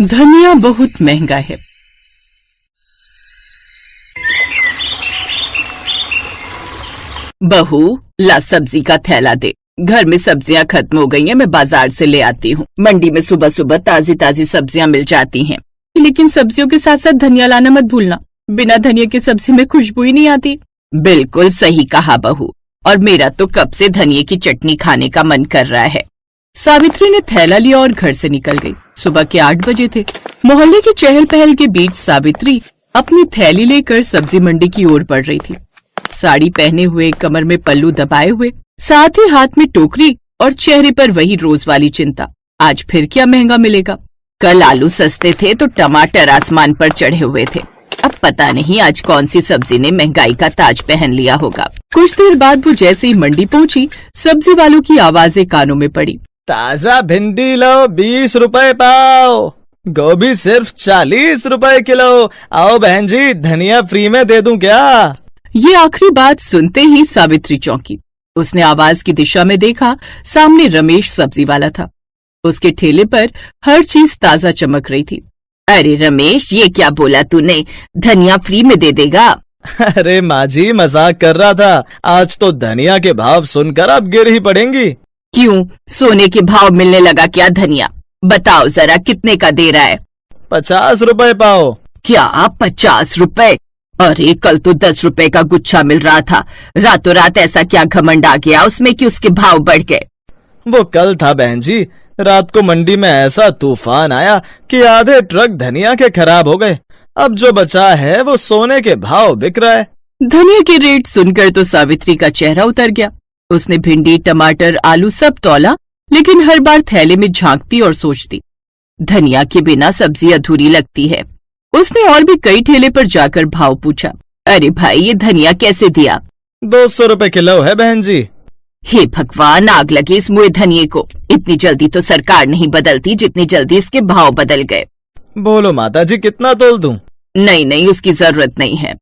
धनिया बहुत महंगा है। बहू, ला सब्जी का थैला दे। घर में सब्जियां खत्म हो गई हैं, मैं बाजार से ले आती हूँ। मंडी में सुबह सुबह ताजी ताजी सब्जियां मिल जाती हैं, लेकिन सब्जियों के साथ साथ धनिया लाना मत भूलना। बिना धनिया की सब्जी में खुशबू ही नहीं आती। बिल्कुल सही कहा बहू, और मेरा तो कब से धनिये की चटनी खाने का मन कर रहा है। सावित्री ने थैला लिया और घर से निकल गई। सुबह के 8 बजे थे। मोहल्ले की चहल पहल के बीच सावित्री अपनी थैली लेकर सब्जी मंडी की ओर बढ़ रही थी। साड़ी पहने हुए, कमर में पल्लू दबाए हुए, साथ ही हाथ में टोकरी और चेहरे पर वही रोज वाली चिंता, आज फिर क्या महंगा मिलेगा। कल आलू सस्ते थे तो टमाटर आसमान पर चढ़े हुए थे। अब पता नहीं आज कौन सी सब्जी ने महंगाई का ताज पहन लिया होगा। कुछ देर बाद वो जैसे ही मंडी पहुंची, सब्जी वालों की आवाजें कानों में पड़ी। ताजा भिंडी लो 20 रुपए पाव, गोभी सिर्फ 40 रुपए किलो। आओ बहन जी, धनिया फ्री में दे दूं क्या? ये आखिरी बात सुनते ही सावित्री चौंकी। उसने आवाज की दिशा में देखा, सामने रमेश सब्जी वाला था। उसके ठेले पर हर चीज ताजा चमक रही थी। अरे रमेश, ये क्या बोला तूने, धनिया फ्री में दे देगा? अरे माँ जी, मजाक कर रहा था। आज तो धनिया के भाव सुनकर आप गिर ही पड़ेंगी। क्यों, सोने के भाव मिलने लगा क्या धनिया? बताओ जरा, कितने का दे रहा है? 50 रुपए पाओ। क्या 50 रुपए? अरे कल तो 10 रुपए का गुच्छा मिल रहा था। रातों रात ऐसा क्या घमंड आ गया उसमें कि उसके भाव बढ़ गए? वो कल था बहन जी, रात को मंडी में ऐसा तूफान आया कि आधे ट्रक धनिया के खराब हो गए। अब जो बचा है वो सोने के भाव बिक रहा है। धनिया के रेट सुनकर तो सावित्री का चेहरा उतर गया। उसने भिंडी, टमाटर, आलू सब तौला, लेकिन हर बार थैले में झांकती और सोचती, धनिया के बिना सब्जी अधूरी लगती है। उसने और भी कई ठेले पर जाकर भाव पूछा। अरे भाई, ये धनिया कैसे दिया? 200 रुपए किलो है बहन जी। हे भगवान, आग लगे इस मुए धनिये को। इतनी जल्दी तो सरकार नहीं बदलती जितनी जल्दी इसके भाव बदल गए। बोलो माता जी, कितना तोल दूं? नहीं, उसकी जरूरत नहीं है।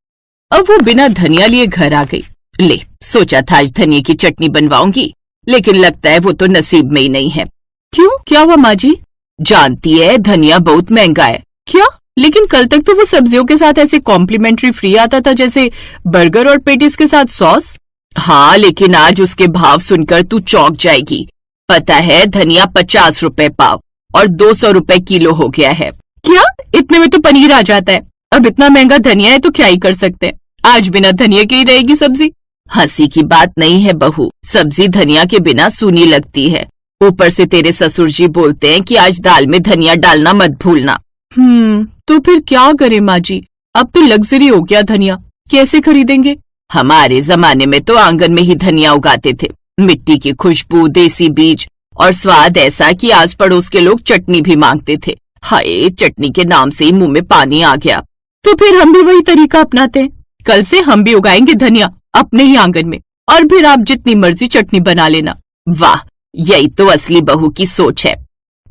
अब वो बिना धनिया लिए घर आ गई। ले, सोचा था आज धनिये की चटनी बनवाऊंगी, लेकिन लगता है वो तो नसीब में ही नहीं है। क्यों, क्या हुआ माँ जी? जानती है, धनिया बहुत महंगा है। क्या? लेकिन कल तक तो वो सब्जियों के साथ ऐसे कॉम्प्लीमेंट्री फ्री आता था, जैसे बर्गर और पेटिस के साथ सॉस। हाँ, लेकिन आज उसके भाव सुनकर तू चौंक जाएगी। पता है, धनिया 50 रुपए पाव और 200 रुपए किलो हो गया है। क्या? इतने में तो पनीर आ जाता है। अब इतना महंगा धनिया है तो क्या ही कर सकते हैं। आज बिना धनिया के ही रहेगी सब्जी। हंसी की बात नहीं है बहू, सब्जी धनिया के बिना सूनी लगती है। ऊपर से तेरे ससुर जी बोलते हैं कि आज दाल में धनिया डालना मत भूलना। तो फिर क्या करे माँ जी? अब तो लग्जरी हो गया धनिया, कैसे खरीदेंगे? हमारे जमाने में तो आंगन में ही धनिया उगाते थे। मिट्टी की खुशबू, देसी बीज और स्वाद ऐसा कि आस पड़ोस के लोग चटनी भी मांगते थे। हाय, चटनी के नाम से ही मुंह में पानी आ गया। तो फिर हम भी वही तरीका अपनाते हैं। कल से हम भी उगाएंगे धनिया अपने ही आंगन में, और फिर आप जितनी मर्जी चटनी बना लेना। वाह, यही तो असली बहू की सोच है।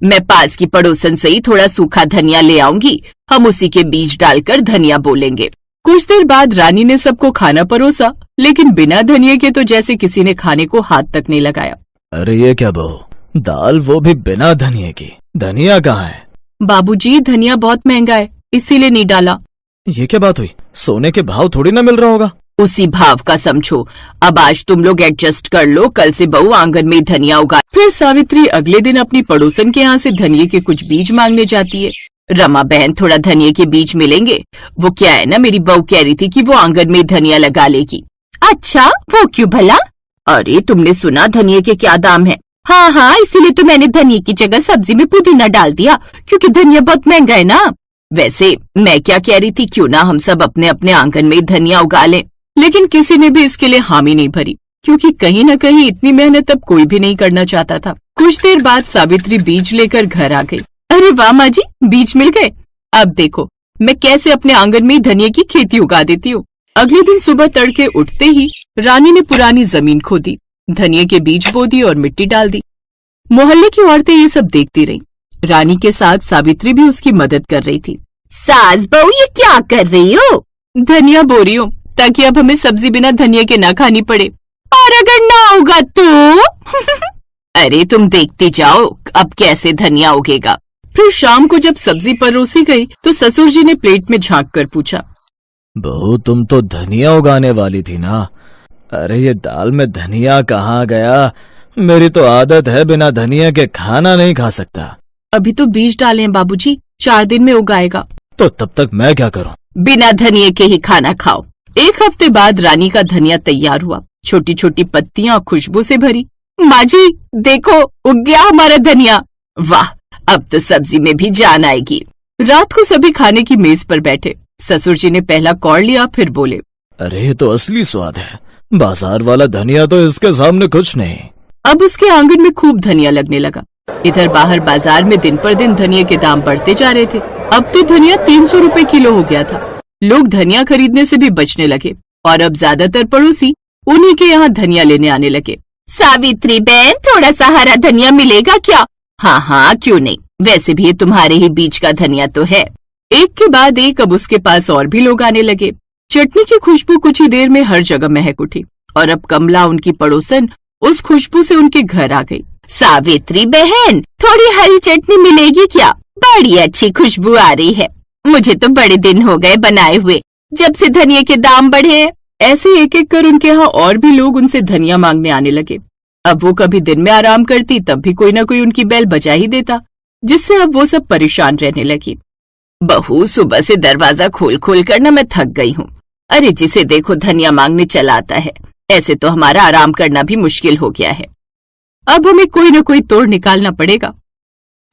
मैं पास की पड़ोसन से ही थोड़ा सूखा धनिया ले आऊंगी, हम उसी के बीज डालकर धनिया बोलेंगे। कुछ देर बाद रानी ने सबको खाना परोसा, लेकिन बिना धनिया के तो जैसे किसी ने खाने को हाथ तक नहीं लगाया। अरे ये क्या बहू, दाल वो भी बिना धनिया की? धनिया कहाँ है? बाबूजी, धनिया बहुत महंगा है, इसीलिए नहीं डाला। ये क्या बात हुई? सोने के भाव थोड़ी ना मिल रहा होगा। उसी भाव का समझो। अब आज तुम लोग एडजस्ट कर लो, कल से बहू आंगन में धनिया उगा। फिर सावित्री अगले दिन अपनी पड़ोसन के यहाँ से धनिये के कुछ बीज मांगने जाती है। रमा बहन, थोड़ा धनिये के बीज मिलेंगे? वो क्या है ना, मेरी बहू कह रही थी कि वो आंगन में धनिया लगा लेगी। अच्छा, वो क्यों भला? अरे तुमने सुना धनिये के क्या दाम है? हाँ, इसीलिए तो मैंने धनिये की जगह सब्जी में पुदीना डाल दिया, क्योंकि धनिया बहुत महंगा है ना। वैसे मैं क्या कह रही थी, क्यों ना हम सब अपने अपने आंगन में धनिया उगा लें। लेकिन किसी ने भी इसके लिए हामी नहीं भरी, क्योंकि कहीं न कहीं इतनी मेहनत अब कोई भी नहीं करना चाहता था। कुछ देर बाद सावित्री बीज लेकर घर आ गई। अरे वाह माँ जी, बीज मिल गए। अब देखो मैं कैसे अपने आंगन में धनिया की खेती उगा देती हूँ। अगले दिन सुबह तड़के उठते ही रानी ने पुरानी जमीन खोदी, धनिया के बीज बो दिए और मिट्टी डाल दी। मोहल्ले की औरतें ये सब देखती रहीं। रानी के साथ सावित्री भी उसकी मदद कर रही थी। सास बहू, ये क्या कर रही हो? धनिया बो रही हूँ, ताकि अब हमें सब्जी बिना धनिया के ना खानी पड़े। और अगर ना होगा तो? अरे तुम देखती जाओ अब कैसे धनिया उगेगा। फिर फिर शाम को जब सब्जी परोसी गई तो ससुर जी ने प्लेट में झांक कर पूछा, बहू तुम तो धनिया उगाने वाली थी ना? अरे ये दाल में धनिया कहाँ गया? मेरी तो आदत है बिना धनिया के खाना नहीं खा सकता। अभी तो बीज डाले हैं बाबूजी, 4 दिन में उगाएगा। तो तब तक मैं क्या करूं? बिना धनिया के ही खाना खाओ। 1 हफ्ते बाद रानी का धनिया तैयार हुआ, छोटी छोटी पत्तियां खुशबू से भरी। माँ जी देखो, उग गया हमारा धनिया। वाह, अब तो सब्जी में भी जान आएगी। रात को सभी खाने की मेज पर बैठे। ससुर जी ने पहला कौड़ लिया, फिर बोले, अरे ये तो असली स्वाद है, बाजार वाला धनिया तो इसके सामने कुछ नहीं। अब उसके आंगन में खूब धनिया लगने लगा। इधर बाहर बाजार में दिन पर दिन धनिया के दाम बढ़ते जा रहे थे। अब तो धनिया 300 रुपए किलो हो गया था। लोग धनिया खरीदने से भी बचने लगे और अब ज्यादातर पड़ोसी उन्हीं के यहाँ धनिया लेने आने लगे। सावित्री बहन, थोड़ा सा हरा धनिया मिलेगा क्या? हाँ हाँ, क्यों नहीं, वैसे भी ये तुम्हारे ही बीच का धनिया तो है। एक के बाद एक अब उसके पास और भी लोग आने लगे। चटनी की खुशबू कुछ ही देर में हर जगह महक उठी और अब कमला, उनकी पड़ोसन, उस खुशबू से उनके घर आ गई। सावित्री बहन, थोड़ी हरी चटनी मिलेगी क्या? बड़ी अच्छी खुशबू आ रही है। मुझे तो बड़े दिन हो गए बनाए हुए, जब से धनिया के दाम बढ़े हैं। ऐसे एक एक कर उनके यहाँ और भी लोग उनसे धनिया मांगने आने लगे। अब वो कभी दिन में आराम करती तब भी कोई न कोई उनकी बैल बजा ही देता, जिससे अब वो सब परेशान रहने लगी। बहू, सुबह से दरवाजा खोल खोल कर न मैं थक गई हूँ। अरे जिसे देखो धनिया मांगने चला आता है। ऐसे तो हमारा आराम करना भी मुश्किल हो गया है। अब हमें कोई न कोई तोड़ निकालना पड़ेगा।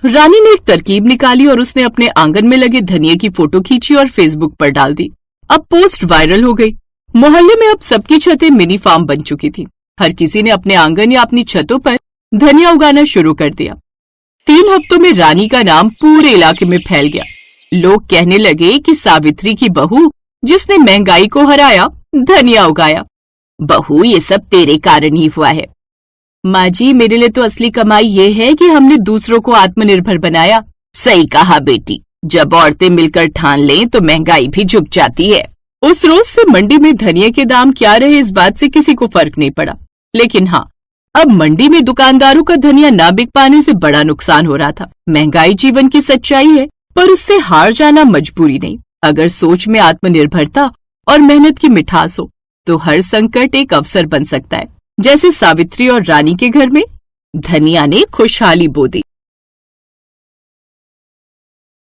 रानी ने एक तरकीब निकाली और उसने अपने आंगन में लगे धनिये की फोटो खींची और फेसबुक पर डाल दी। अब पोस्ट वायरल हो गई। मोहल्ले में अब सबकी छतें मिनी फार्म बन चुकी थी। हर किसी ने अपने आंगन या अपनी छतों पर धनिया उगाना शुरू कर दिया। 3 हफ्तों में रानी का नाम पूरे इलाके में फैल गया। लोग कहने लगे कि सावित्री की बहू, जिसने महंगाई को हराया, धनिया उगाया। बहू, ये सब तेरे कारण ही हुआ है। माँ जी, मेरे लिए तो असली कमाई ये है कि हमने दूसरों को आत्मनिर्भर बनाया। सही कहा बेटी, जब औरतें मिलकर ठान लें तो महंगाई भी झुक जाती है। उस रोज से मंडी में धनिया के दाम क्या रहे इस बात से किसी को फर्क नहीं पड़ा। लेकिन हाँ, अब मंडी में दुकानदारों का धनिया ना बिक पाने से बड़ा नुकसान हो रहा था। महंगाई जीवन की सच्चाई है, पर उससे हार जाना मजबूरी नहीं। अगर सोच में आत्मनिर्भरता और मेहनत की मिठास हो तो हर संकट एक अवसर बन सकता है। जैसे सावित्री और रानी के घर में धनिया ने खुशहाली बो दी।